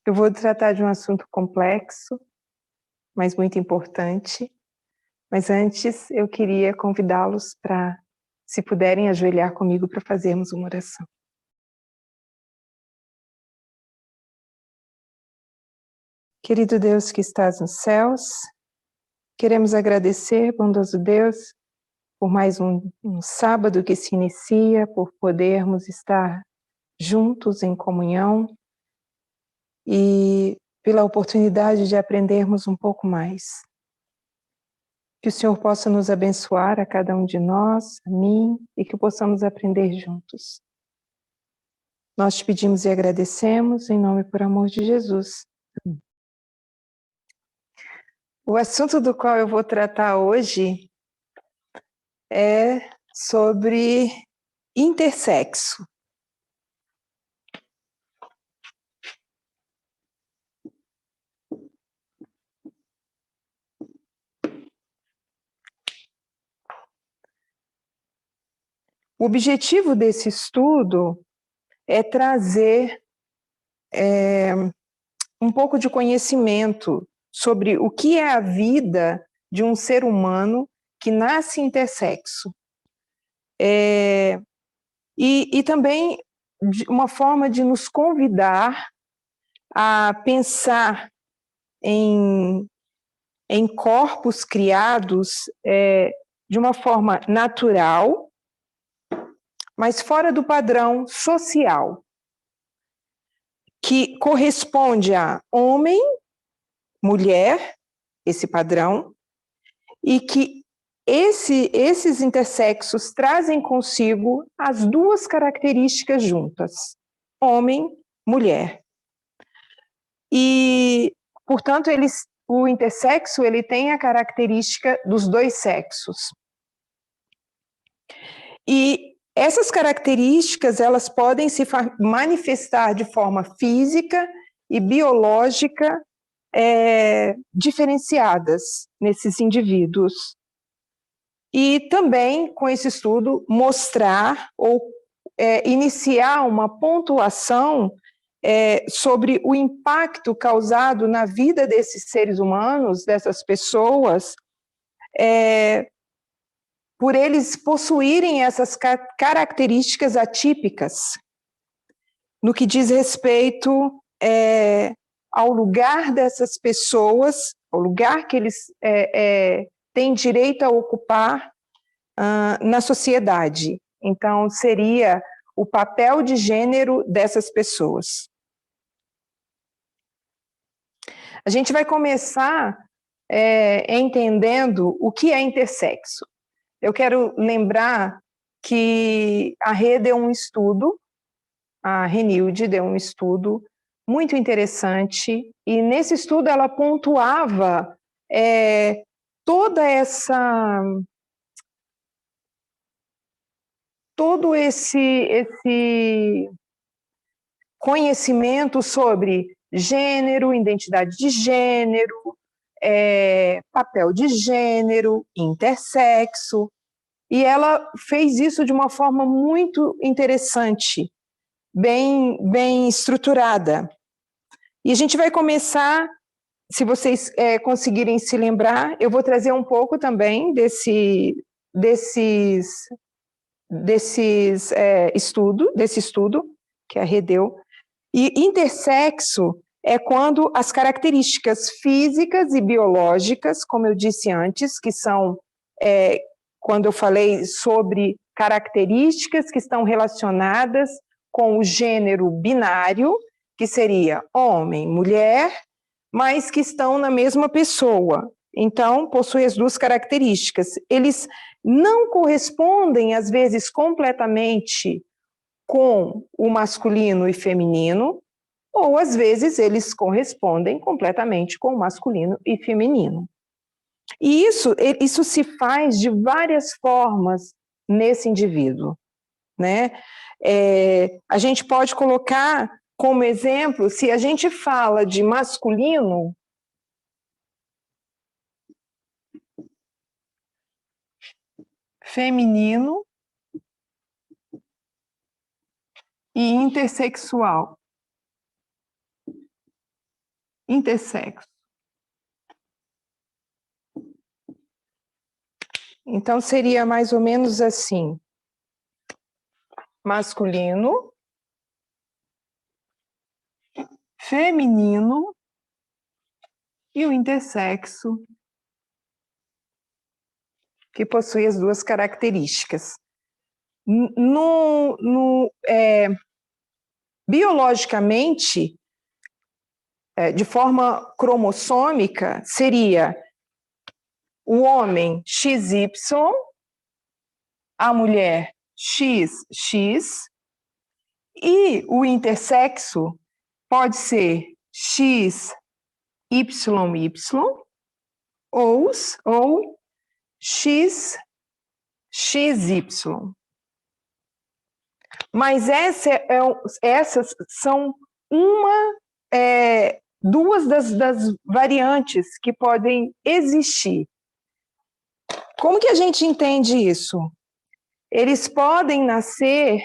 Eu vou tratar de um assunto complexo, mas muito importante. Mas antes, eu queria convidá-los para, se puderem, ajoelhar comigo para fazermos uma oração. Querido Deus que estás nos céus, queremos agradecer, bondoso Deus, por mais um sábado que se inicia, por podermos estar juntos em comunhão e pela oportunidade de aprendermos um pouco mais. Que o Senhor possa nos abençoar a cada um de nós, a mim, e que possamos aprender juntos. Nós te pedimos e agradecemos, em nome e por amor de Jesus. O assunto do qual eu vou tratar hoje é sobre intersexo. O objetivo desse estudo é trazer um pouco de conhecimento sobre o que é a vida de um ser humano que nasce intersexo. E também uma forma de nos convidar a pensar em corpos criados de uma forma natural, mas fora do padrão social, que corresponde a homem, mulher, esse padrão, e que esses intersexos trazem consigo as duas características juntas, homem, mulher. E, portanto, o intersexo ele tem a característica dos dois sexos. E essas características elas podem se manifestar de forma física e biológica diferenciadas nesses indivíduos. E também, com esse estudo, mostrar ou iniciar uma pontuação sobre o impacto causado na vida desses seres humanos, dessas pessoas, por eles possuírem essas características atípicas, no que diz respeito ao lugar dessas pessoas, ao lugar que eles têm direito a ocupar na sociedade. Então, seria o papel de gênero dessas pessoas. A gente vai começar entendendo o que é intersexo. Eu quero lembrar que a Rê deu um estudo, a Renilde deu um estudo muito interessante, e nesse estudo ela pontuava todo esse conhecimento sobre gênero, identidade de gênero, papel de gênero, intersexo, e ela fez isso de uma forma muito interessante, bem estruturada. E a gente vai começar, se vocês conseguirem se lembrar, eu vou trazer um pouco também desse estudo que a Rê deu. E intersexo é quando as características físicas e biológicas, como eu disse antes, que são, quando eu falei sobre características que estão relacionadas com o gênero binário, que seria homem, mulher, mas que estão na mesma pessoa. Então, possui as duas características. Eles não correspondem, às vezes, completamente com o masculino e feminino, ou às vezes eles correspondem completamente com o masculino e feminino. E isso se faz de várias formas nesse indivíduo, né? A gente pode colocar como exemplo, se a gente fala de masculino, feminino e intersexual. intersexo. Então, seria mais ou menos assim: masculino, feminino e o intersexo, que possui as duas características. Biologicamente, de forma cromossômica, seria o homem XY, a mulher XX, e o intersexo pode ser XYY ou XXY. Mas essas são duas das variantes que podem existir. Como que a gente entende isso? Eles podem nascer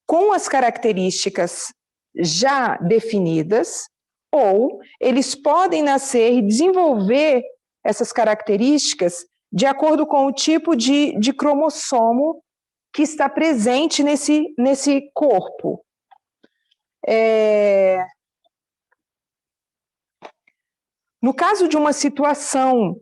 com as características já definidas, ou eles podem nascer e desenvolver essas características de acordo com o tipo de cromossomo que está presente nesse corpo. No caso de uma situação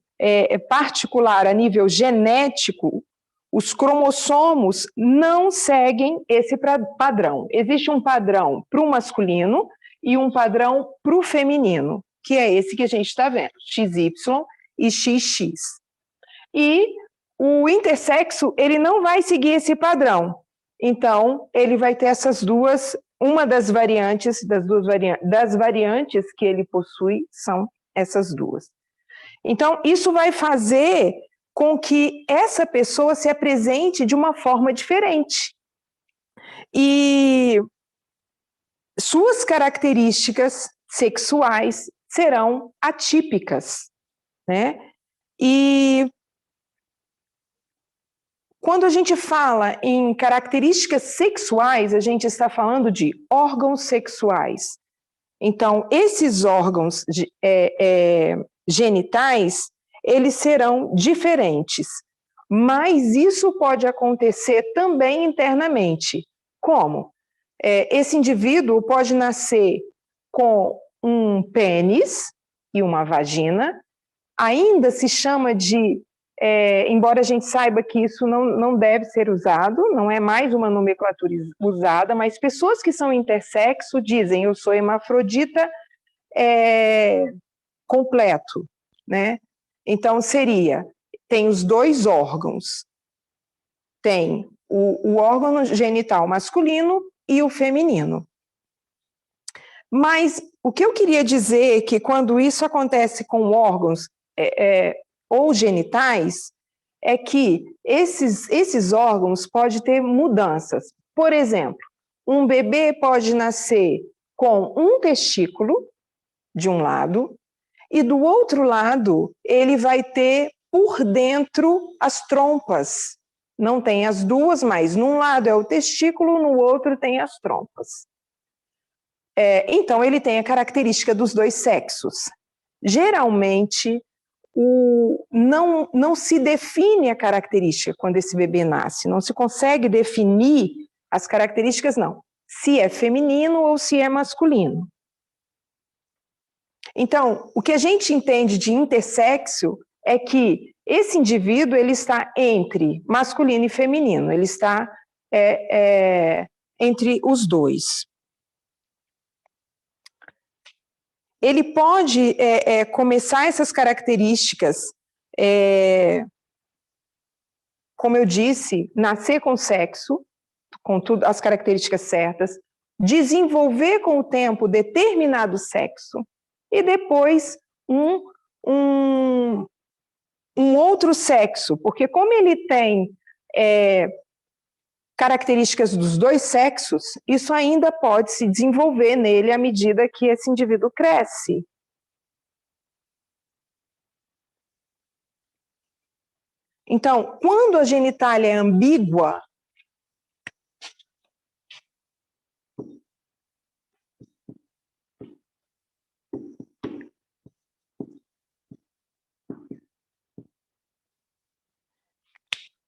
particular a nível genético, os cromossomos não seguem esse padrão. Existe um padrão para o masculino e um padrão para o feminino, que é esse que a gente está vendo, XY e XX. E o intersexo, ele não vai seguir esse padrão. Então, ele vai ter essas duas, uma das variantes que ele possui são essas duas. Então, isso vai fazer com que essa pessoa se apresente de uma forma diferente. E suas características sexuais serão atípicas, né? E quando a gente fala em características sexuais, a gente está falando de órgãos sexuais. Então, esses órgãos genitais, eles serão diferentes. Mas isso pode acontecer também internamente. Como? Esse indivíduo pode nascer com um pênis e uma vagina, ainda se chama de, embora a gente saiba que isso não deve ser usado, não é mais uma nomenclatura usada, mas pessoas que são intersexo dizem, eu sou hermafrodita completo, né? Então, tem os dois órgãos, tem o órgão genital masculino e o feminino. Mas o que eu queria dizer é que quando isso acontece com órgãos ou genitais, é que esses órgãos podem ter mudanças. Por exemplo, um bebê pode nascer com um testículo de um lado, e do outro lado ele vai ter por dentro as trompas. Não tem as duas, mas num lado é o testículo, no outro tem as trompas. Então, ele tem a característica dos dois sexos. Geralmente, não se define a característica quando esse bebê nasce, não se consegue definir as características, não. Se é feminino ou se é masculino. Então, o que a gente entende de intersexo é que esse indivíduo ele está entre masculino e feminino, ele está entre os dois. Ele pode começar essas características, como eu disse, nascer com sexo, com as características certas, desenvolver com o tempo determinado sexo, e depois um outro sexo, porque como ele tem características dos dois sexos, isso ainda pode se desenvolver nele à medida que esse indivíduo cresce. Então, quando a genitália é ambígua,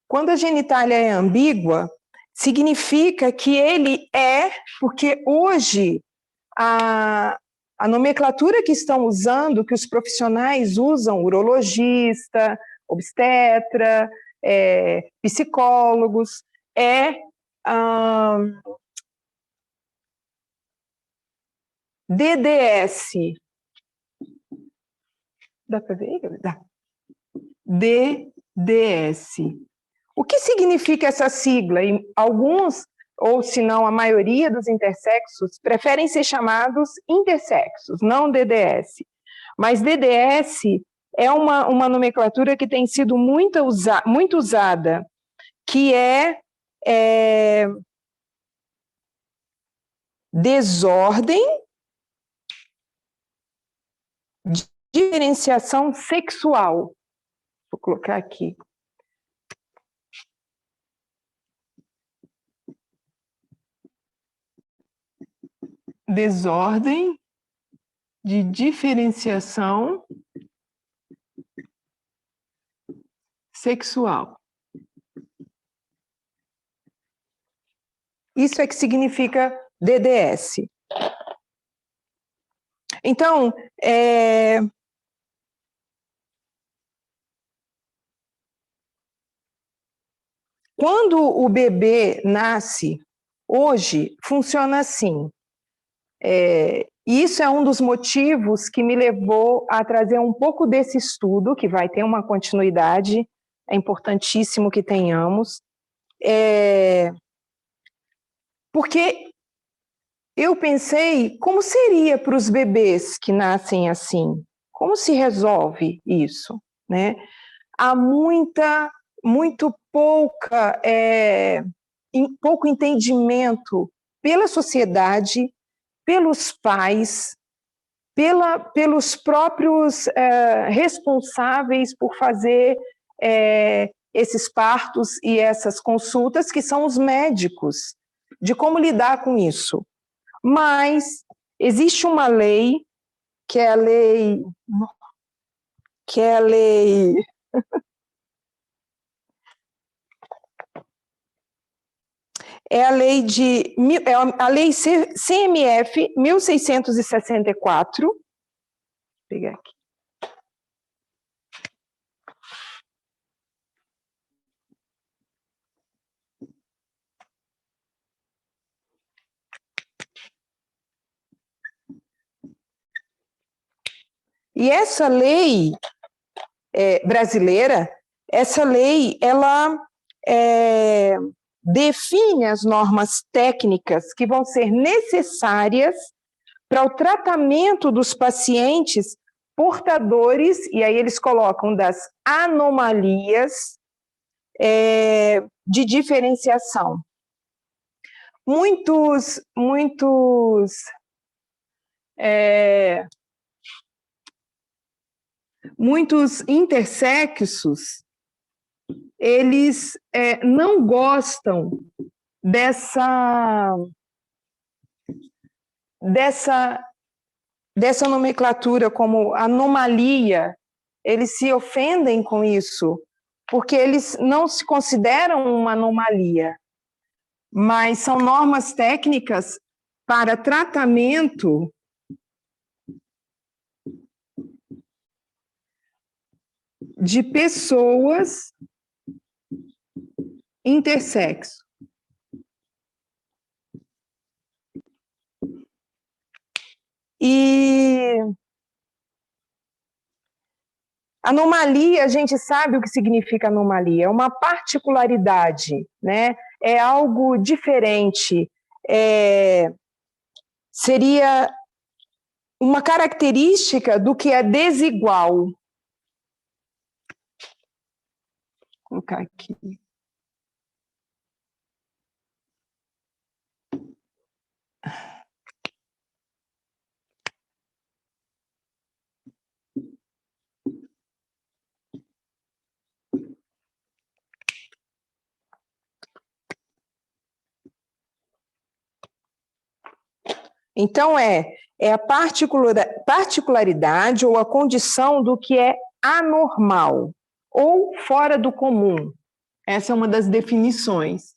Quando a genitália é ambígua, significa que ele é, porque hoje a nomenclatura que estão usando, que os profissionais usam, urologista, obstetra, psicólogos, DDS. Dá para ver? Dá. DDS. O que significa essa sigla? E alguns, ou se não a maioria dos intersexos, preferem ser chamados intersexos, não DDS. Mas DDS é uma nomenclatura que tem sido muito usada, que é desordem de diferenciação sexual. Vou colocar aqui. Desordem de diferenciação sexual. Isso é que significa DDS. Então, quando o bebê nasce, hoje, funciona assim. Isso é um dos motivos que me levou a trazer um pouco desse estudo, que vai ter uma continuidade, é importantíssimo que tenhamos, porque eu pensei como seria para os bebês que nascem assim, como se resolve isso, né? Há muito pouco entendimento pela sociedade, pelos pais, pelos próprios responsáveis por fazer esses partos e essas consultas, que são os médicos, de como lidar com isso. Mas existe uma lei, que é a lei... É a lei CMF 1664. Vou pegar aqui. E essa lei brasileira, essa lei, ela define as normas técnicas que vão ser necessárias para o tratamento dos pacientes portadores, e aí eles colocam das anomalias de diferenciação. Muitos intersexos, eles não gostam dessa nomenclatura como anomalia. Eles se ofendem com isso, porque eles não se consideram uma anomalia, mas são normas técnicas para tratamento de pessoas intersexo. E anomalia, a gente sabe o que significa anomalia, é uma particularidade, né? É algo diferente, seria uma característica do que é desigual. Vou colocar aqui. Então, é a particularidade ou a condição do que é anormal ou fora do comum. Essa é uma das definições.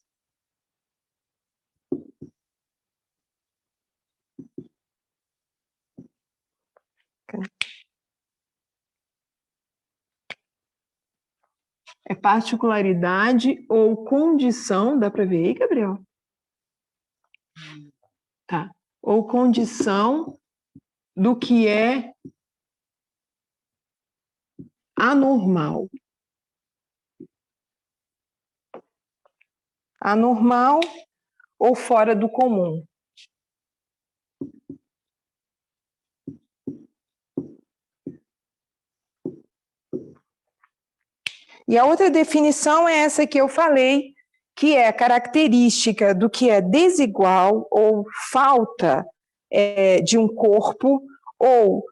É particularidade ou condição, dá para ver aí, Gabriel? Tá. Ou condição do que é anormal. Anormal ou fora do comum. E a outra definição é essa que eu falei, que é a característica do que é desigual ou falta de um corpo ou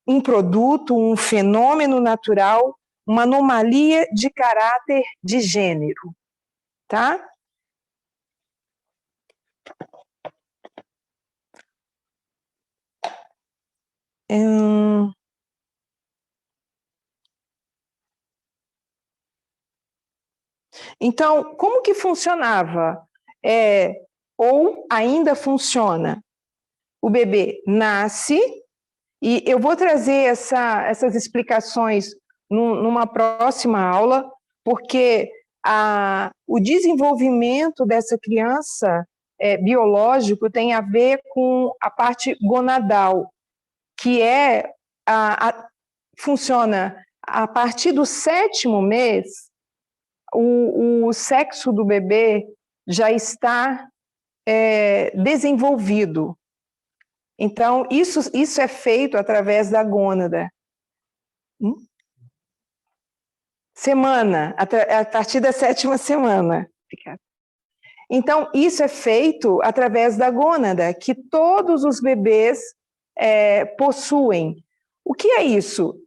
um produto, um fenômeno natural, uma anomalia de caráter de gênero, tá? Então, como que funcionava? Ou ainda funciona? O bebê nasce, e eu vou trazer essas explicações numa próxima aula, porque o desenvolvimento dessa criança biológico tem a ver com a parte gonadal, que funciona a partir do 7º mês. O sexo do bebê já está desenvolvido. Então, isso é feito através da gônada. Semana, a partir da 7ª semana. Então, isso é feito através da gônada, que todos os bebês possuem. O que é isso?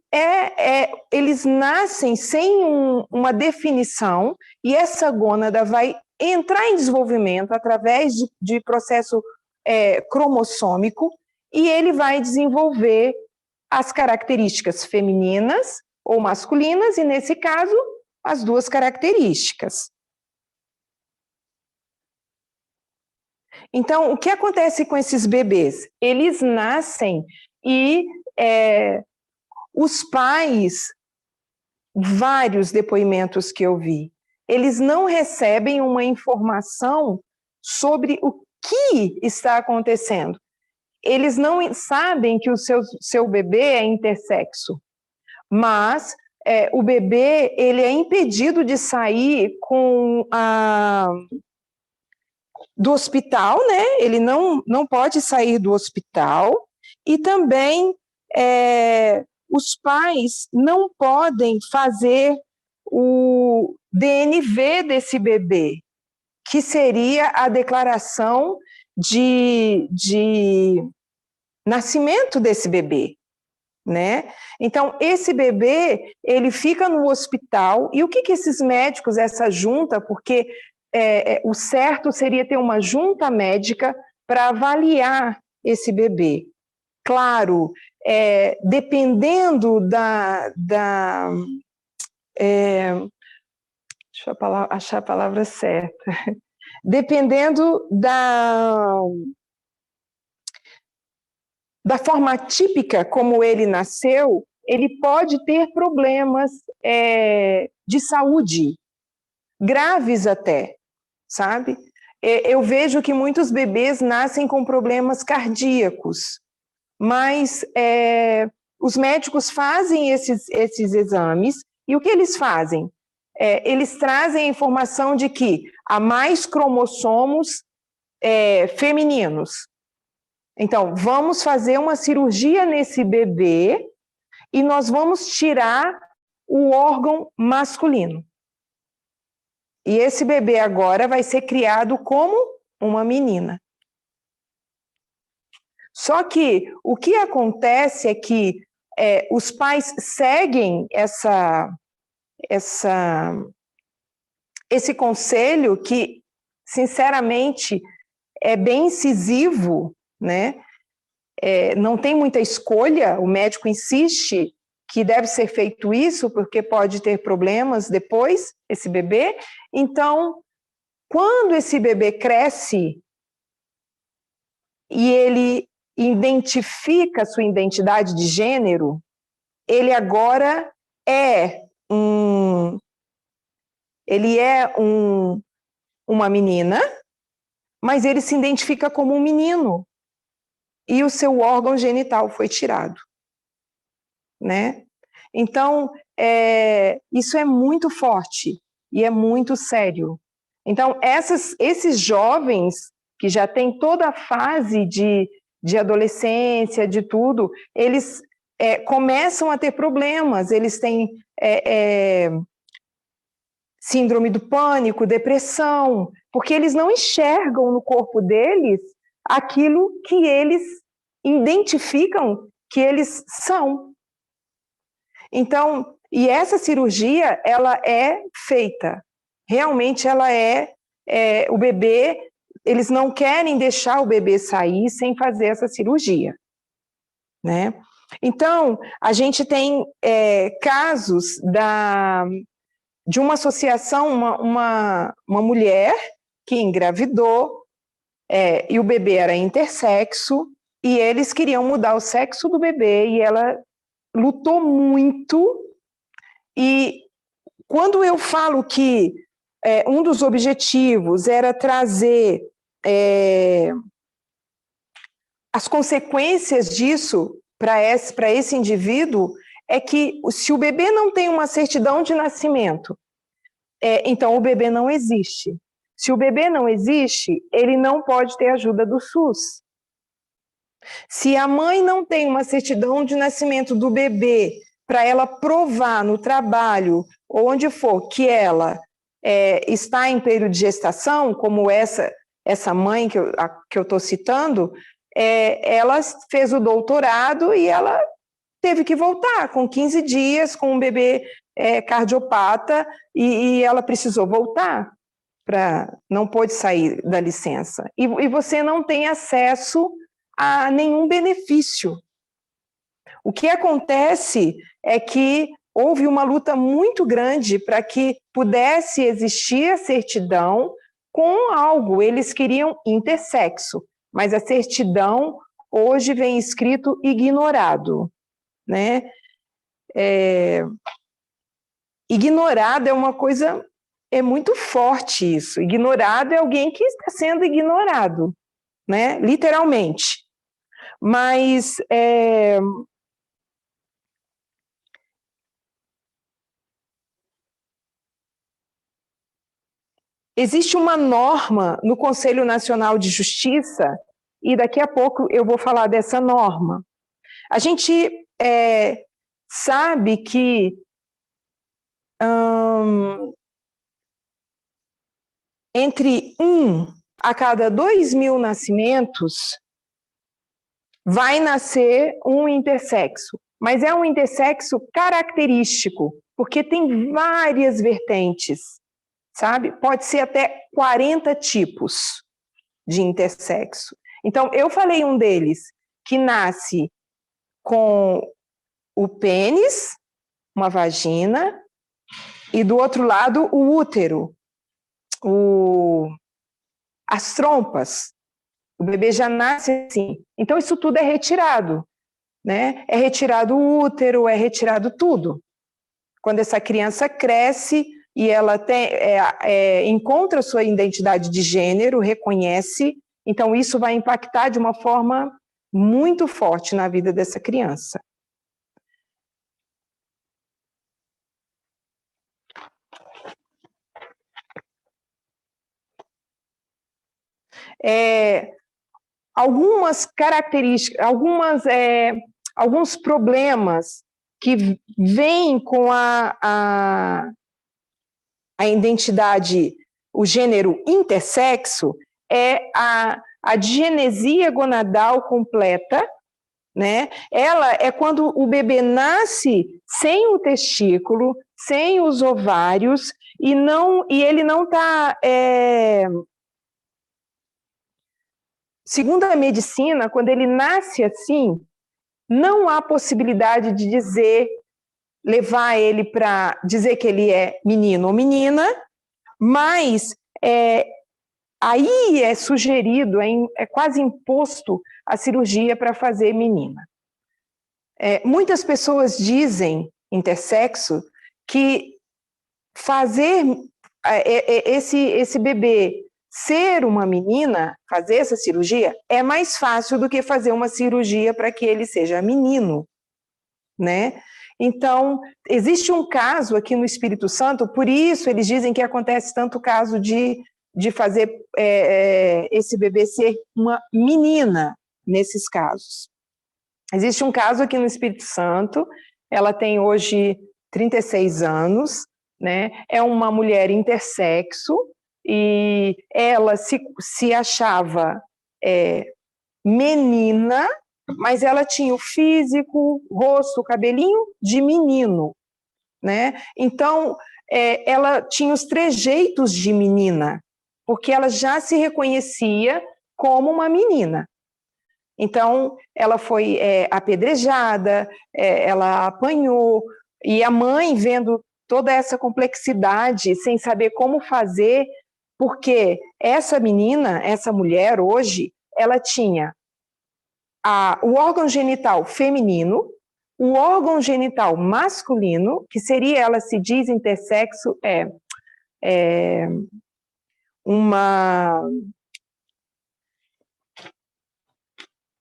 Eles nascem sem uma definição, e essa gônada vai entrar em desenvolvimento através de processo cromossômico, e ele vai desenvolver as características femininas ou masculinas, e nesse caso, as duas características. Então, o que acontece com esses bebês? Eles nascem e os pais, vários depoimentos que eu vi, eles não recebem uma informação sobre o que está acontecendo. Eles não sabem que o seu bebê é intersexo, mas o bebê ele é impedido de sair do hospital, né? Ele não pode sair do hospital, e também os pais não podem fazer o DNV desse bebê, que seria a declaração de nascimento desse bebê, né? Então, esse bebê, ele fica no hospital, e o que esses médicos, essa junta, porque o certo seria ter uma junta médica para avaliar esse bebê. Claro, dependendo deixa eu achar a palavra certa. Dependendo da forma típica como ele nasceu, ele pode ter problemas de saúde, graves até, sabe? Eu vejo que muitos bebês nascem com problemas cardíacos, mas os médicos fazem esses exames, e o que eles fazem? Eles trazem a informação de que há mais cromossomos femininos. Então, vamos fazer uma cirurgia nesse bebê e nós vamos tirar o órgão masculino. E esse bebê agora vai ser criado como uma menina. Só que o que acontece é que os pais seguem esse conselho que, sinceramente, é bem incisivo, né? Não tem muita escolha, o médico insiste que deve ser feito isso, porque pode ter problemas depois, esse bebê. Então, quando esse bebê cresce e ele identifica a sua identidade de gênero, ele agora é uma menina, mas ele se identifica como um menino e o seu órgão genital foi tirado, né? Então, isso é muito forte e é muito sério. Então, esses jovens que já têm toda a fase de adolescência, de tudo, eles começam a ter problemas, eles têm síndrome do pânico, depressão, porque eles não enxergam no corpo deles aquilo que eles identificam que eles são. Então, e essa cirurgia, ela é feita. Realmente ela o bebê, eles não querem deixar o bebê sair sem fazer essa cirurgia, né? Então, a gente tem casos de uma associação, uma mulher que engravidou, e o bebê era intersexo, e eles queriam mudar o sexo do bebê, e ela lutou muito, e quando eu falo que um dos objetivos era trazer as consequências disso para esse indivíduo, é que se o bebê não tem uma certidão de nascimento, então o bebê não existe. Se o bebê não existe, ele não pode ter ajuda do SUS. Se a mãe não tem uma certidão de nascimento do bebê para ela provar no trabalho, ou onde for, que ela está em período de gestação, como essa mãe que eu estou citando, ela fez o doutorado e ela teve que voltar com 15 dias, com um bebê cardiopata, e ela precisou voltar, não pôde sair da licença. E você não tem acesso a nenhum benefício. O que acontece é que houve uma luta muito grande para que pudesse existir a certidão com algo. Eles queriam intersexo, mas a certidão hoje vem escrito ignorado, né? Ignorado é uma coisa, muito forte isso. Ignorado é alguém que está sendo ignorado, né? Literalmente. Mas existe uma norma no Conselho Nacional de Justiça, e daqui a pouco eu vou falar dessa norma. A gente sabe que entre 1 a cada 2.000 nascimentos vai nascer um intersexo, mas é um intersexo característico, porque tem várias vertentes, sabe? Pode ser até 40 tipos de intersexo. Então, eu falei um deles, que nasce com o pênis, uma vagina, e do outro lado o útero, as trompas. O bebê já nasce assim. Então, isso tudo é retirado, né? É retirado o útero, é retirado tudo. Quando essa criança cresce e ela encontra sua identidade de gênero, reconhece, então isso vai impactar de uma forma muito forte na vida dessa criança. Algumas características, alguns problemas que vêm com a identidade, o gênero intersexo, é a digenesia gonadal completa, né? Ela é quando o bebê nasce sem o testículo, sem os ovários, e ele não está... Segundo a medicina, quando ele nasce assim, não há possibilidade de dizer levar ele para dizer que ele é menino ou menina, mas aí é sugerido, é quase imposto a cirurgia para fazer menina. Muitas pessoas dizem, intersexo, que fazer esse bebê ser uma menina, fazer essa cirurgia, é mais fácil do que fazer uma cirurgia para que ele seja menino, né? Então, existe um caso aqui no Espírito Santo, por isso eles dizem que acontece tanto o caso de fazer esse bebê ser uma menina, nesses casos. Existe um caso aqui no Espírito Santo, ela tem hoje 36 anos, né? É uma mulher intersexo, e ela se achava menina, mas ela tinha o físico, rosto, cabelinho de menino, né? Então, ela tinha os trejeitos de menina, porque ela já se reconhecia como uma menina. Então, ela foi apedrejada, ela apanhou, e a mãe, vendo toda essa complexidade, sem saber como fazer, porque essa menina, essa mulher hoje, ela tinha o órgão genital feminino, o órgão genital masculino, que seria, ela se diz intersexo,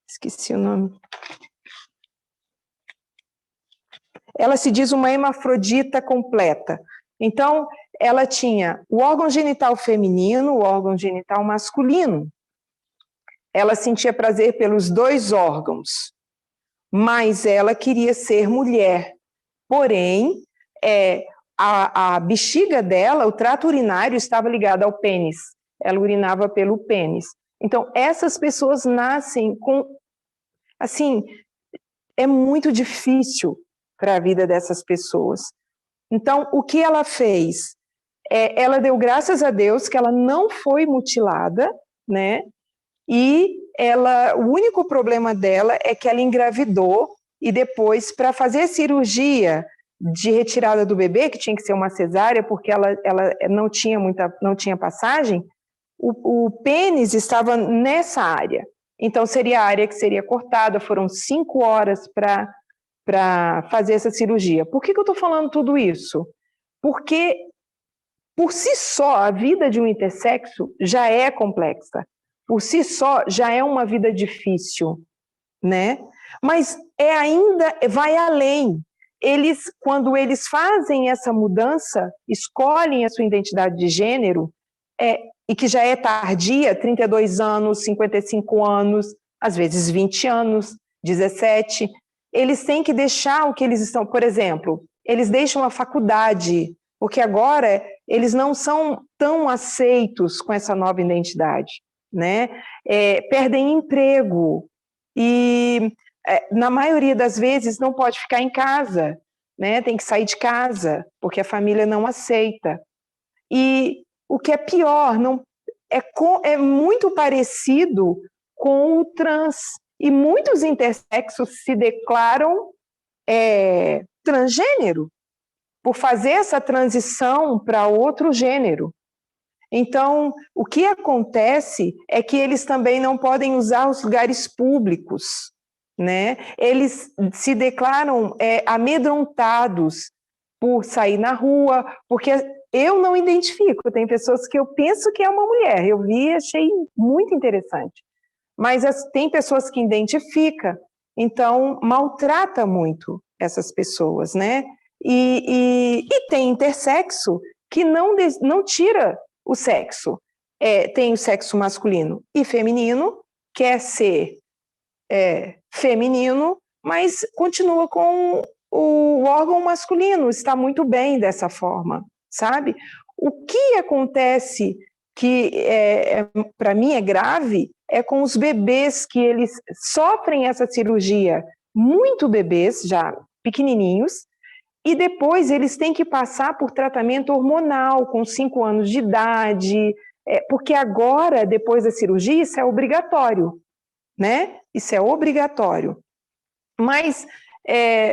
esqueci o nome. Ela se diz uma hermafrodita completa. Então, ela tinha o órgão genital feminino, o órgão genital masculino. Ela sentia prazer pelos dois órgãos, mas ela queria ser mulher. Porém, a bexiga dela, o trato urinário, estava ligado ao pênis. Ela urinava pelo pênis. Então, essas pessoas nascem com... Assim, é muito difícil para a vida dessas pessoas. Então, o que ela fez? Ela deu graças a Deus que ela não foi mutilada, né? E o único problema dela é que ela engravidou, e depois, para fazer a cirurgia de retirada do bebê, que tinha que ser uma cesárea, porque ela não tinha passagem, o pênis estava nessa área. Então, seria a área que seria cortada. Foram 5 horas para fazer essa cirurgia. Por que eu estou falando tudo isso? Porque, por si só, a vida de um intersexo já é complexa. Por si só, já é uma vida difícil, né? Mas ainda vai além. Quando eles fazem essa mudança, escolhem a sua identidade de gênero, e que já é tardia, 32 anos, 55 anos, às vezes 20 anos, 17, eles têm que deixar o que eles estão... Por exemplo, eles deixam a faculdade, porque agora eles não são tão aceitos com essa nova identidade, né? Perdem emprego, e na maioria das vezes não pode ficar em casa, né? Tem que sair de casa, porque a família não aceita. E o que é pior, é muito parecido com o trans, e muitos intersexos se declaram transgênero, por fazer essa transição para outro gênero. Então, o que acontece é que eles também não podem usar os lugares públicos, né? Eles se declaram amedrontados por sair na rua, porque eu não identifico. Tem pessoas que eu penso que é uma mulher. Eu vi e achei muito interessante. Mas tem pessoas que identificam, então maltrata muito essas pessoas, né? E tem intersexo que não tira o sexo. Tem o sexo masculino e feminino, quer ser feminino, mas continua com o órgão masculino, está muito bem dessa forma, sabe? O que acontece que para mim é grave é com os bebês que eles sofrem essa cirurgia, muito bebês já pequenininhos, e depois eles têm que passar por tratamento hormonal com 5 anos de idade, porque agora, depois da cirurgia, isso é obrigatório, né? Isso é obrigatório. Mas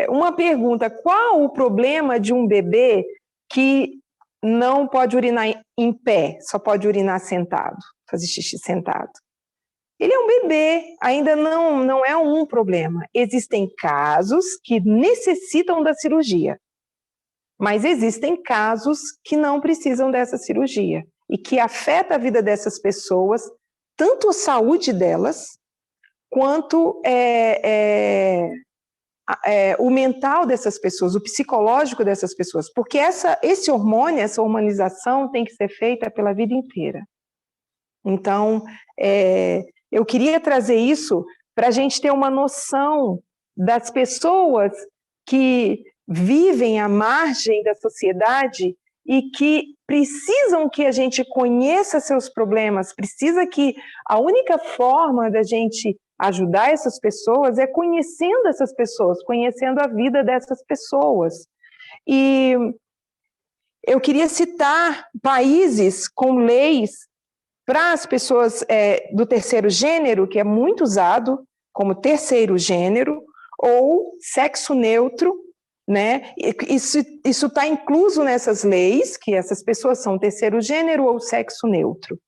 uma pergunta: qual o problema de um bebê que não pode urinar em pé, só pode urinar sentado, fazer xixi sentado? Ele é um bebê, ainda não é um problema. Existem casos que necessitam da cirurgia, mas existem casos que não precisam dessa cirurgia e que afeta a vida dessas pessoas, tanto a saúde delas, quanto o mental dessas pessoas, o psicológico dessas pessoas, porque esse hormônio, essa hormonização tem que ser feita pela vida inteira. Então, eu queria trazer isso para a gente ter uma noção das pessoas que vivem à margem da sociedade e que precisam que a gente conheça seus problemas, precisa que a única forma da gente ajudar essas pessoas é conhecendo essas pessoas, conhecendo a vida dessas pessoas. E eu queria citar países com leis para as pessoas do terceiro gênero, que é muito usado como terceiro gênero, ou sexo neutro, né? Isso está incluso nessas leis, que essas pessoas são terceiro gênero ou sexo neutro.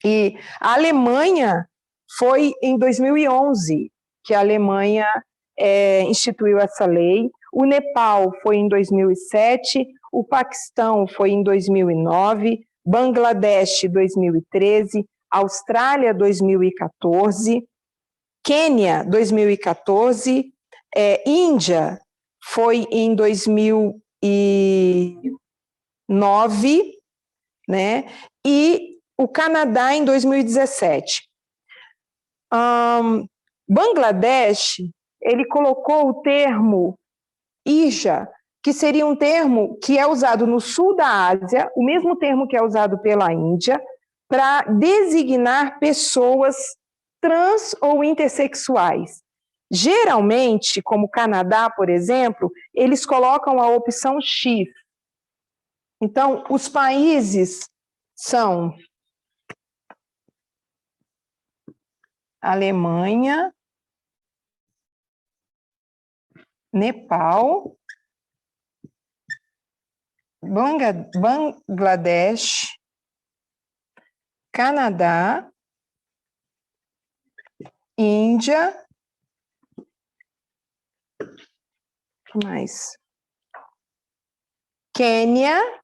E a Alemanha foi em 2011 que a Alemanha instituiu essa lei, o Nepal foi em 2007, o Paquistão foi em 2009, Bangladesh 2013, Austrália 2014, Quênia 2014, Índia foi em 2009, né? E o Canadá em 2017. Bangladesh, ele colocou o termo Ija, que seria um termo que é usado no sul da Ásia, o mesmo termo que é usado pela Índia, para designar pessoas trans ou intersexuais. Geralmente, como o Canadá, por exemplo, eles colocam a opção X. Então, os países são Alemanha, Nepal, Bangladesh, Canadá, Índia, que mais? Quênia,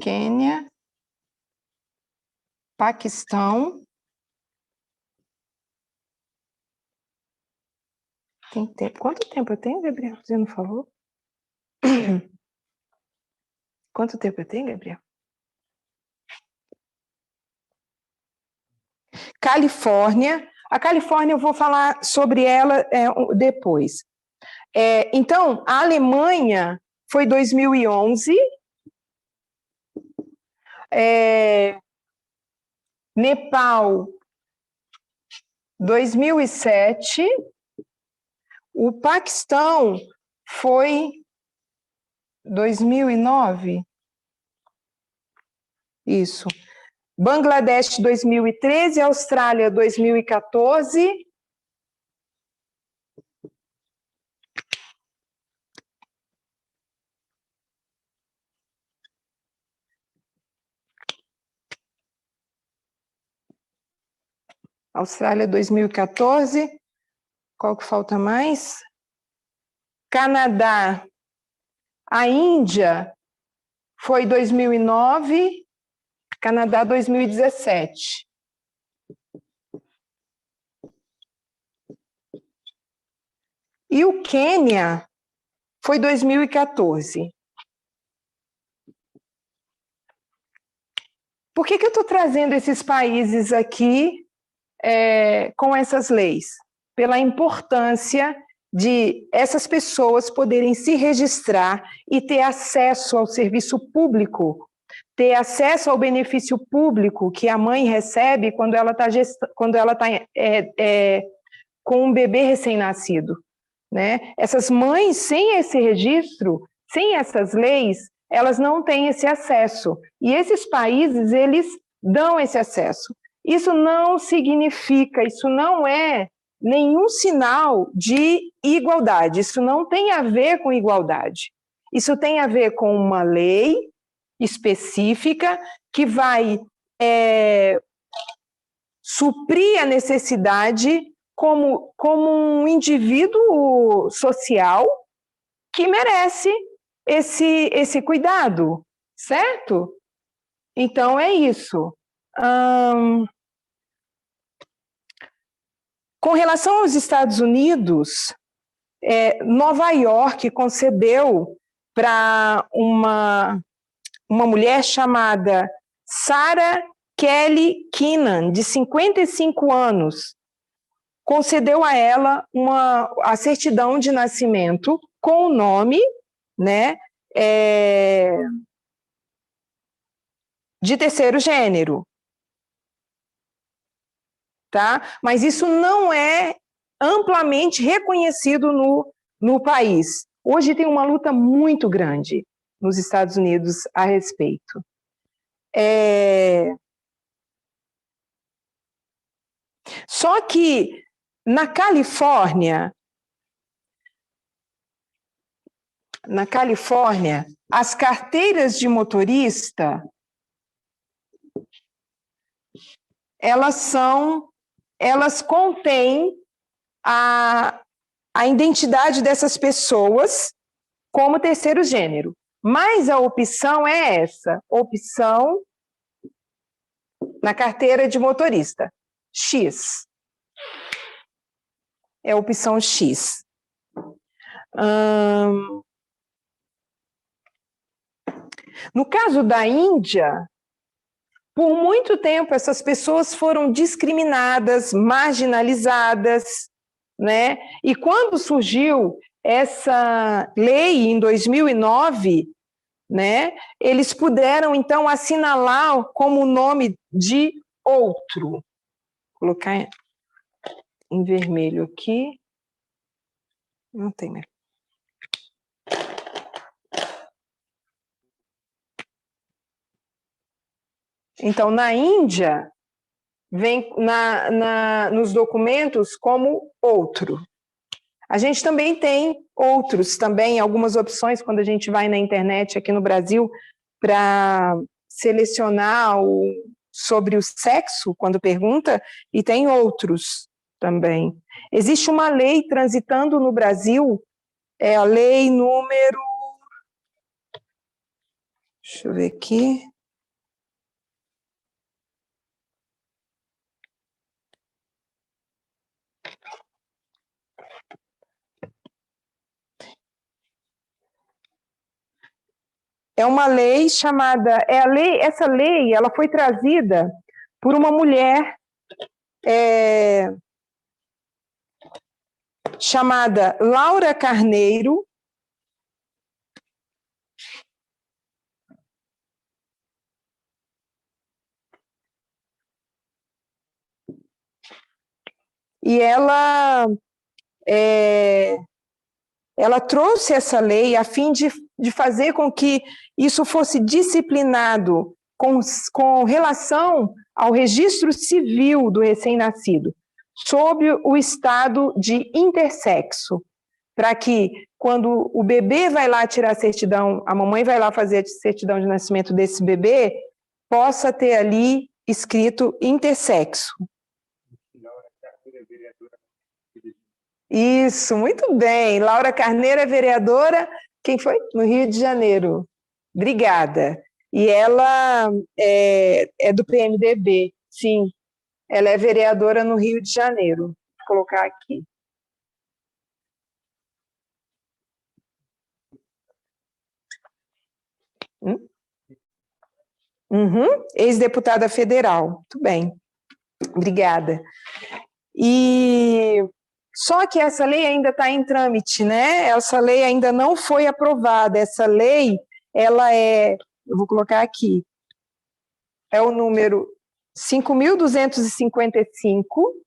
Quênia, Paquistão. Tem tempo. Quanto tempo eu tenho, Gabriel? Você não falou? Quanto tempo eu tenho, Gabriel? Califórnia. A Califórnia eu vou falar sobre ela depois. Então, a Alemanha foi 2011. Nepal, 2007. O Paquistão foi 2009. Isso. Bangladesh, 2013. Austrália, 2014. Austrália, 2014. Qual que falta mais? Canadá. A Índia foi 2009. Canadá, 2017. E o Quênia foi 2014. Por que eu estou trazendo esses países aqui com essas leis? Pela importância de essas pessoas poderem se registrar e ter acesso ao serviço público, ter acesso ao benefício público que a mãe recebe quando ela está com um bebê recém-nascido, né? Essas mães, sem esse registro, sem essas leis, elas não têm esse acesso. E esses países, eles dão esse acesso. Isso não significa, isso não é nenhum sinal de igualdade, isso não tem a ver com igualdade. Isso tem a ver com uma lei específica que vai suprir a necessidade como um indivíduo social que merece esse cuidado, certo? Então, é isso. Com relação aos Estados Unidos, Nova York concedeu para uma mulher chamada Sarah Kelly Keenan, de 55 anos, concedeu a ela a certidão de nascimento com o nome, né, de terceiro gênero. Tá? Mas isso não é amplamente reconhecido no país. Hoje tem uma luta muito grande nos Estados Unidos a respeito. Só que na Califórnia, as carteiras de motorista, elas contêm a identidade dessas pessoas como terceiro gênero. Mas a opção é essa, opção na carteira de motorista, X. É a opção X. No caso da Índia, por muito tempo essas pessoas foram discriminadas, marginalizadas, né? E quando surgiu essa lei em 2009, né, eles puderam então assinalar como nome de outro. Vou colocar em vermelho aqui. Não tem mais. Então, na Índia, vem nos documentos como outro. A gente também tem outros, também algumas opções quando a gente vai na internet aqui no Brasil para selecionar sobre o sexo, quando pergunta, e tem outros também. Existe uma lei transitando no Brasil, é a lei número... Deixa eu ver aqui... É uma lei chamada... essa lei ela foi trazida por uma mulher chamada Laura Carneiro, e ela trouxe essa lei a fim de fazer com que isso fosse disciplinado com relação ao registro civil do recém-nascido, sob o estado de intersexo, para que, quando o bebê vai lá tirar a certidão, a mamãe vai lá fazer a certidão de nascimento desse bebê, possa ter ali escrito intersexo. Isso, muito bem. Laura Carneiro é vereadora, quem foi? No Rio de Janeiro. Obrigada. E ela é do PMDB, sim. Ela é vereadora no Rio de Janeiro. Vou colocar aqui. Ex-deputada federal. Muito bem. Obrigada. Só que essa lei ainda está em trâmite, né? Essa lei ainda não foi aprovada. Essa lei, eu vou colocar aqui, é o número 5.255,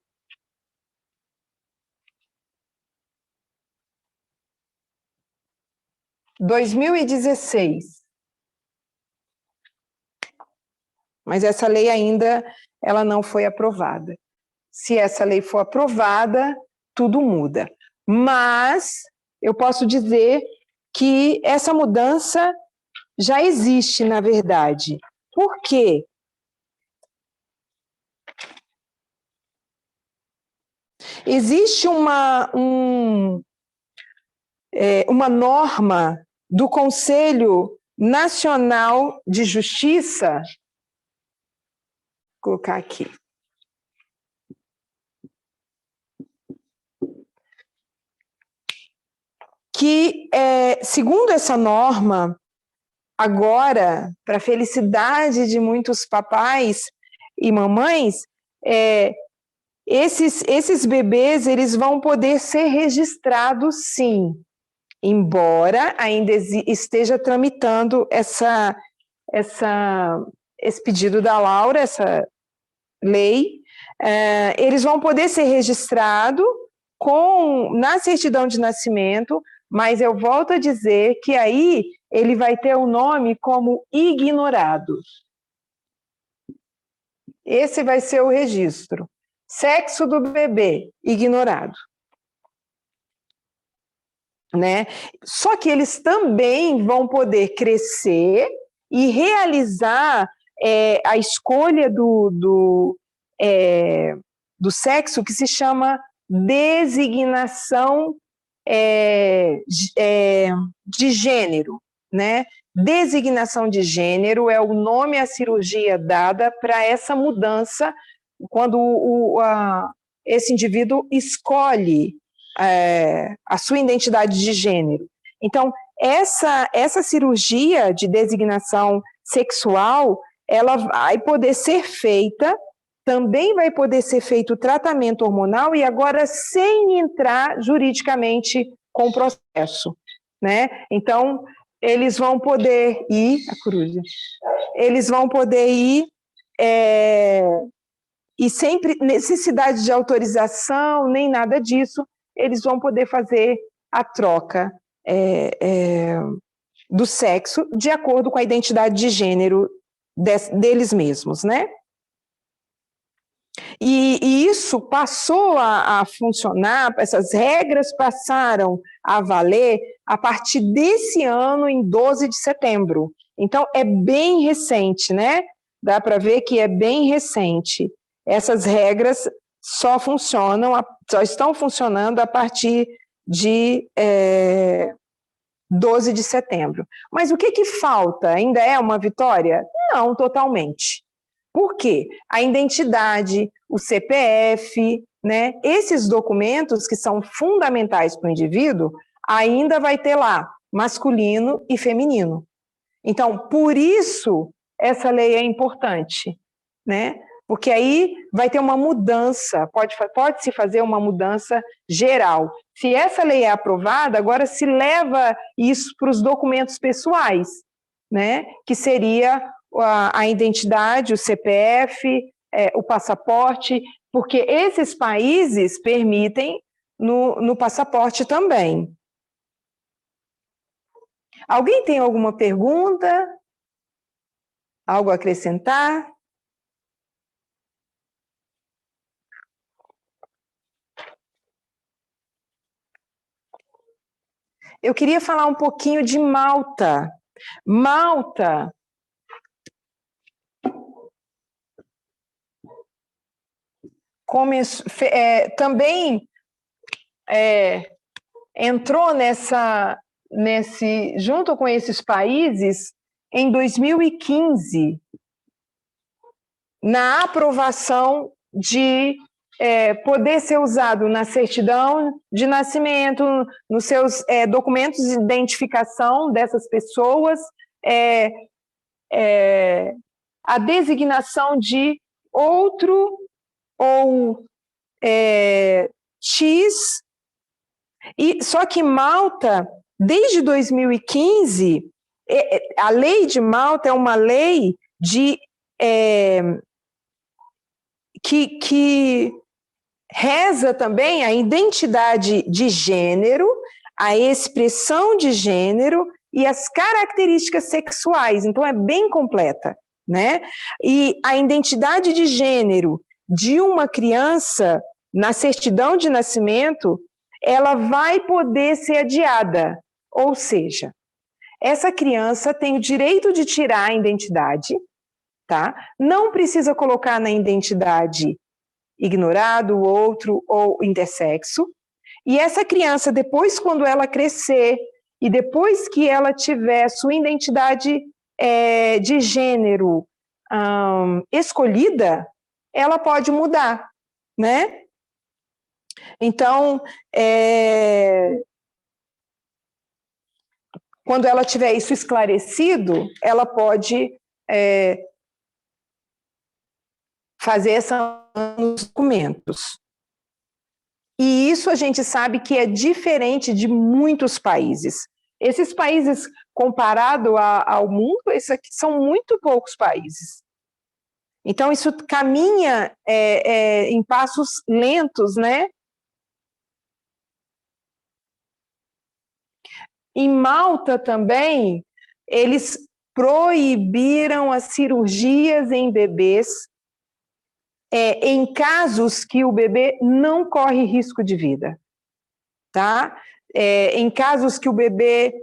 (2016). Mas essa lei ainda ela não foi aprovada. Se essa lei for aprovada, tudo muda. Mas eu posso dizer que essa mudança já existe, na verdade. Por quê? Existe uma norma do Conselho Nacional de Justiça, vou colocar aqui, que, segundo essa norma, agora, para a felicidade de muitos papais e mamães, esses bebês eles vão poder ser registrados, sim, embora ainda esteja tramitando esse pedido da Laura, essa lei, eles vão poder ser registrados na certidão de nascimento, mas eu volto a dizer que aí ele vai ter o nome como ignorado. Esse vai ser o registro. Sexo do bebê, ignorado. Né? Só que eles também vão poder crescer e realizar a escolha do sexo, que se chama designação de gênero, né? Designação de gênero é o nome à cirurgia dada para essa mudança quando esse indivíduo escolhe a sua identidade de gênero. Então, essa cirurgia de designação sexual, ela vai poder ser feita, também vai poder ser feito o tratamento hormonal e agora sem entrar juridicamente com o processo, né? Então, eles vão poder ir, eles vão poder ir e sem necessidade de autorização, nem nada disso, eles vão poder fazer a troca do sexo de acordo com a identidade de gênero deles mesmos, né? E isso passou a funcionar, essas regras passaram a valer a partir desse ano, em 12 de setembro. Então, é bem recente, né? Dá para ver que é bem recente. Essas regras só estão funcionando a partir de 12 de setembro. Mas o que falta? Ainda é uma vitória? Não, totalmente. Por quê? A identidade, o CPF, né? Esses documentos que são fundamentais para o indivíduo, ainda vai ter lá masculino e feminino. Então, por isso, essa lei é importante, né? Porque aí vai ter uma mudança, pode-se fazer uma mudança geral. Se essa lei é aprovada, agora se leva isso para os documentos pessoais, né? Que seria a identidade, o CPF, o passaporte, porque esses países permitem no passaporte também. Alguém tem alguma pergunta? Algo a acrescentar? Eu queria falar um pouquinho de Malta. Malta também entrou junto com esses países em 2015, na aprovação de poder ser usado na certidão de nascimento, nos seus documentos de identificação dessas pessoas, a designação de outro ou X. Só que Malta, desde 2015, a lei de Malta é uma lei que reza também a identidade de gênero, a expressão de gênero e as características sexuais. Então, é bem completa, né? E a identidade de gênero de uma criança, na certidão de nascimento, ela vai poder ser adiada, ou seja, essa criança tem o direito de tirar a identidade, tá? Não precisa colocar na identidade ignorado, outro ou intersexo. E essa criança, depois, quando ela crescer, e depois que ela tiver sua identidade de gênero escolhida, ela pode mudar, né? Então, quando ela tiver isso esclarecido, ela pode fazer essa nos documentos. E isso a gente sabe que é diferente de muitos países. Esses países, comparado ao mundo, esses aqui são muito poucos países. Então, isso caminha em passos lentos, né? Em Malta também, eles proibiram as cirurgias em bebês em casos que o bebê não corre risco de vida, tá? Em casos que o bebê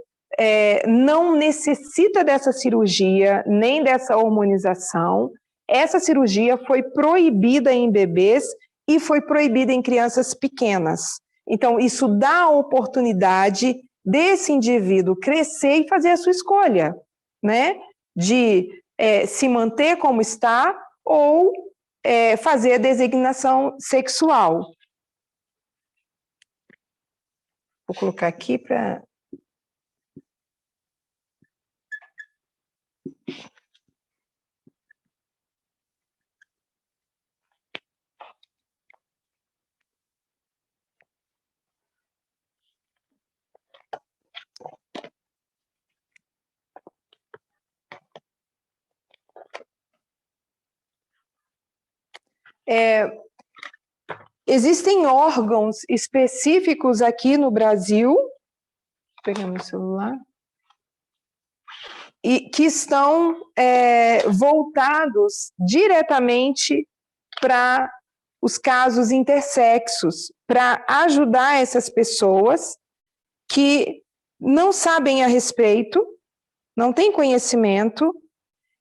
não necessita dessa cirurgia, nem dessa hormonização, essa cirurgia foi proibida em bebês e foi proibida em crianças pequenas. Então, isso dá a oportunidade desse indivíduo crescer e fazer a sua escolha, né? De se manter como está ou fazer a designação sexual. Vou colocar aqui para... Existem órgãos específicos aqui no Brasil, vou pegar meu celular, e que estão voltados diretamente para os casos intersexos, para ajudar essas pessoas que não sabem a respeito, não têm conhecimento,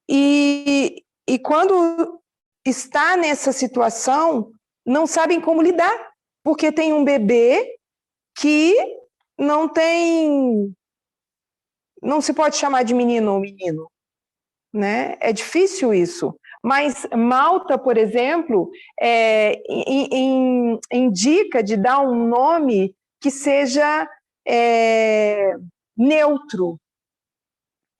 e quando está nessa situação, não sabem como lidar, porque tem um bebê que não se pode chamar de menino ou menino, né? É difícil isso. Mas Malta, por exemplo, indica de dar um nome que seja neutro,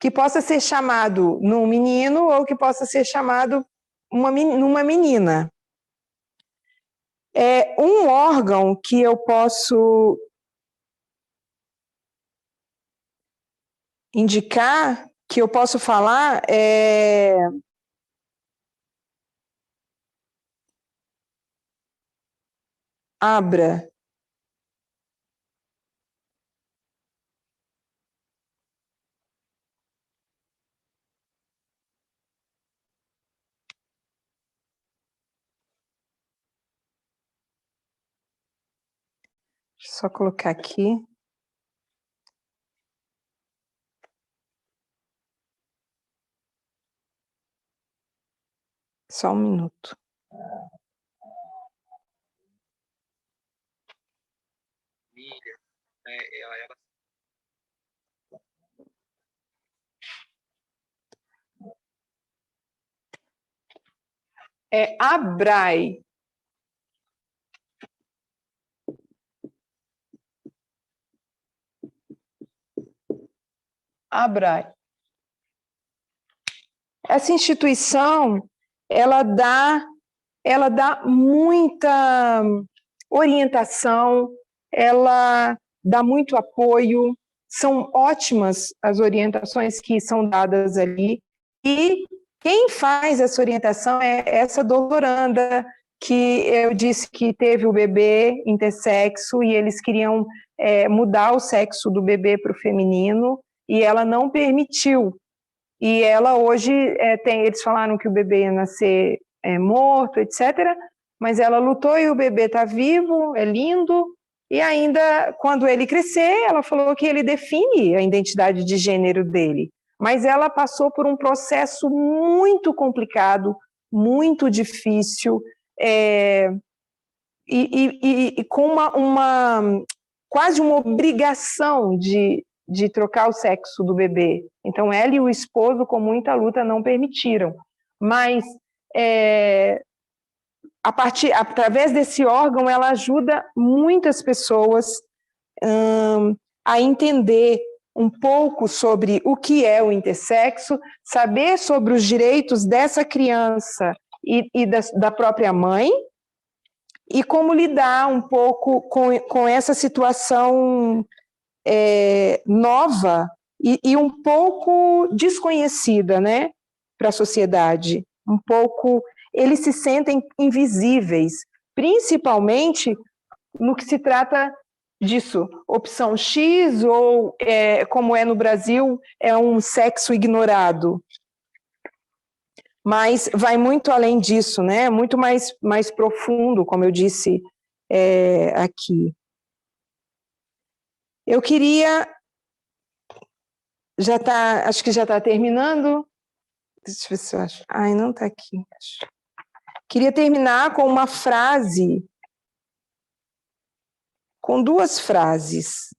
que possa ser chamado num menino ou que possa ser chamado numa menina. Um órgão que eu posso indicar, que eu posso falar, Abra. Só colocar aqui. Só um minuto. ABRAE. ABRAE. Essa instituição, ela dá muita orientação, ela dá muito apoio, são ótimas as orientações que são dadas ali, e quem faz essa orientação é essa doutoranda, que eu disse que teve o bebê intersexo, e eles queriam mudar o sexo do bebê para o feminino, e ela não permitiu. E ela hoje, eles falaram que o bebê ia nascer morto, etc., mas ela lutou e o bebê está vivo, é lindo, e ainda, quando ele crescer, ela falou que ele define a identidade de gênero dele. Mas ela passou por um processo muito complicado, muito difícil, e com quase uma obrigação de trocar o sexo do bebê. Então, ela e o esposo, com muita luta, não permitiram. Mas, através desse órgão, ela ajuda muitas pessoas a entender um pouco sobre o que é o intersexo, saber sobre os direitos dessa criança e da própria mãe, e como lidar um pouco com essa situação nova e um pouco desconhecida, né, para a sociedade. Um pouco, eles se sentem invisíveis, principalmente no que se trata disso, opção X ou, como é no Brasil, é um sexo ignorado. Mas vai muito além disso, né? Muito mais profundo, como eu disse aqui. Eu queria, acho que já está terminando. Deixa eu ver se eu acho. Ai, não está aqui. Queria terminar com uma frase, com duas frases.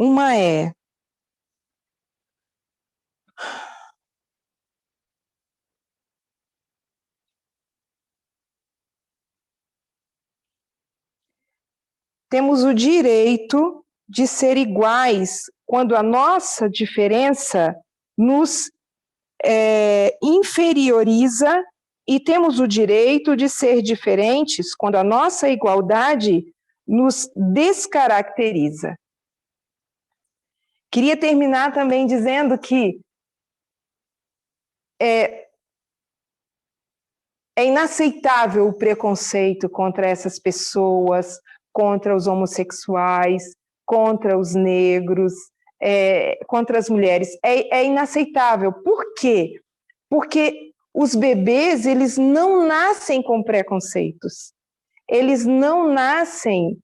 Uma é: temos o direito de ser iguais quando a nossa diferença nos inferioriza, e temos o direito de ser diferentes quando a nossa igualdade nos descaracteriza. Queria terminar também dizendo que é inaceitável o preconceito contra essas pessoas, contra os homossexuais, contra os negros, contra as mulheres. É inaceitável. Por quê? Porque os bebês, eles não nascem com preconceitos. Eles não nascem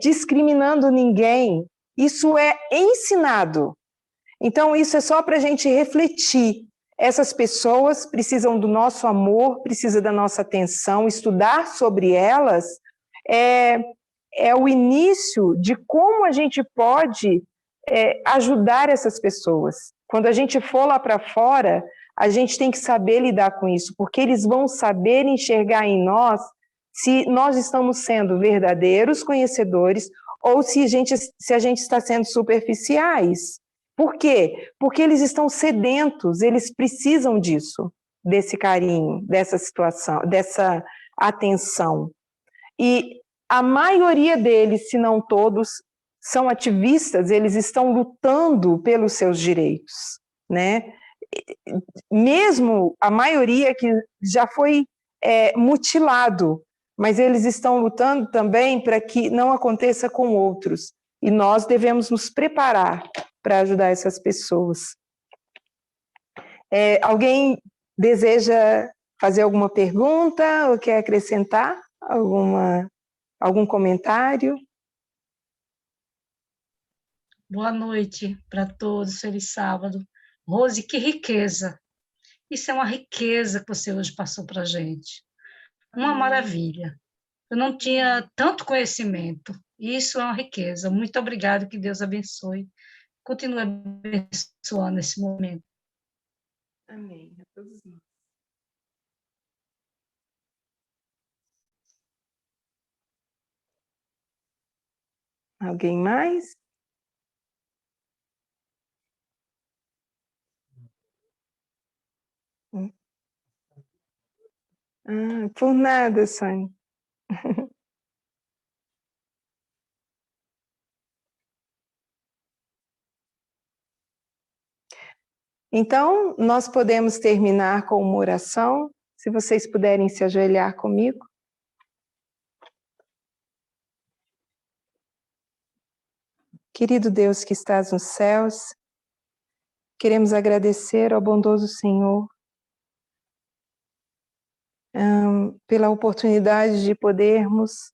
discriminando ninguém. Isso é ensinado. Então, isso é só para a gente refletir. Essas pessoas precisam do nosso amor, precisam da nossa atenção. Estudar sobre elas é o início de como a gente pode ajudar essas pessoas. Quando a gente for lá para fora, a gente tem que saber lidar com isso, porque eles vão saber enxergar em nós se nós estamos sendo verdadeiros conhecedores ou se a gente está sendo superficiais. Por quê? Porque eles estão sedentos, eles precisam disso, desse carinho, dessa situação, dessa atenção. E a maioria deles, se não todos, são ativistas, eles estão lutando pelos seus direitos, né? Mesmo a maioria que já foi mutilado, mas eles estão lutando também para que não aconteça com outros. E nós devemos nos preparar para ajudar essas pessoas. Alguém deseja fazer alguma pergunta ou quer acrescentar algum comentário? Boa noite para todos, feliz sábado. Rose, que riqueza! Isso é uma riqueza que você hoje passou para a gente. Uma maravilha. Eu não tinha tanto conhecimento. Isso é uma riqueza. Muito obrigada, que Deus abençoe. Continue abençoando esse momento. Amém. A todos nós. Alguém mais? Por nada, Sônia. Então, nós podemos terminar com uma oração, se vocês puderem se ajoelhar comigo. Querido Deus que estás nos céus, queremos agradecer ao bondoso Senhor pela oportunidade de podermos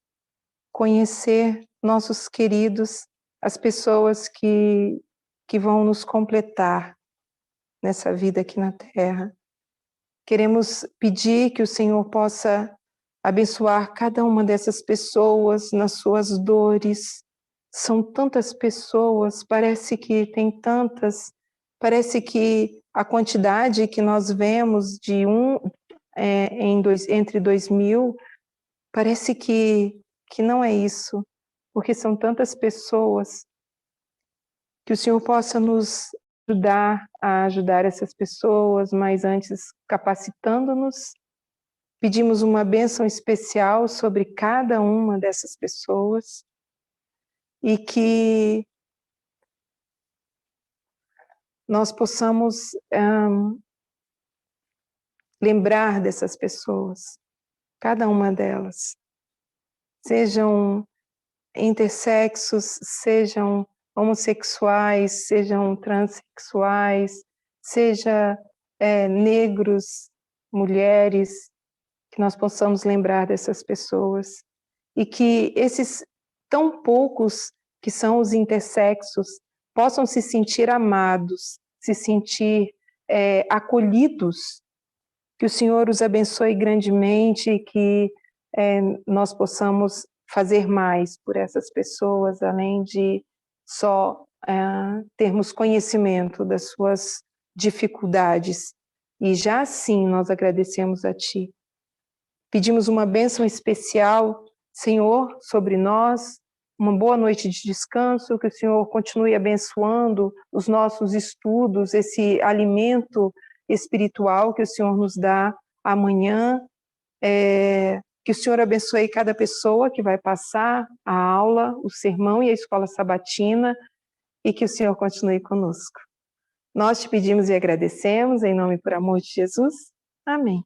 conhecer nossos queridos, as pessoas que vão nos completar nessa vida aqui na Terra. Queremos pedir que o Senhor possa abençoar cada uma dessas pessoas nas suas dores. São tantas pessoas, parece que tem tantas, parece que a quantidade que nós vemos de entre 2000, parece que não é isso, porque são tantas pessoas. Que o Senhor possa nos ajudar a ajudar essas pessoas, mas antes capacitando-nos, pedimos uma bênção especial sobre cada uma dessas pessoas e que nós possamos lembrar dessas pessoas, cada uma delas, sejam intersexos, sejam homossexuais, sejam transexuais, seja negros, mulheres, que nós possamos lembrar dessas pessoas e que esses tão poucos que são os intersexos possam se sentir amados, se sentir acolhidos, que o Senhor os abençoe grandemente e que nós possamos fazer mais por essas pessoas, além de só termos conhecimento das suas dificuldades. E já assim nós agradecemos a Ti. Pedimos uma bênção especial, Senhor, sobre nós, uma boa noite de descanso, que o Senhor continue abençoando os nossos estudos, esse alimento espiritual que o Senhor nos dá amanhã, que o Senhor abençoe cada pessoa que vai passar a aula, o sermão e a escola sabatina, e que o Senhor continue conosco. Nós te pedimos e agradecemos, em nome e por amor de Jesus. Amém.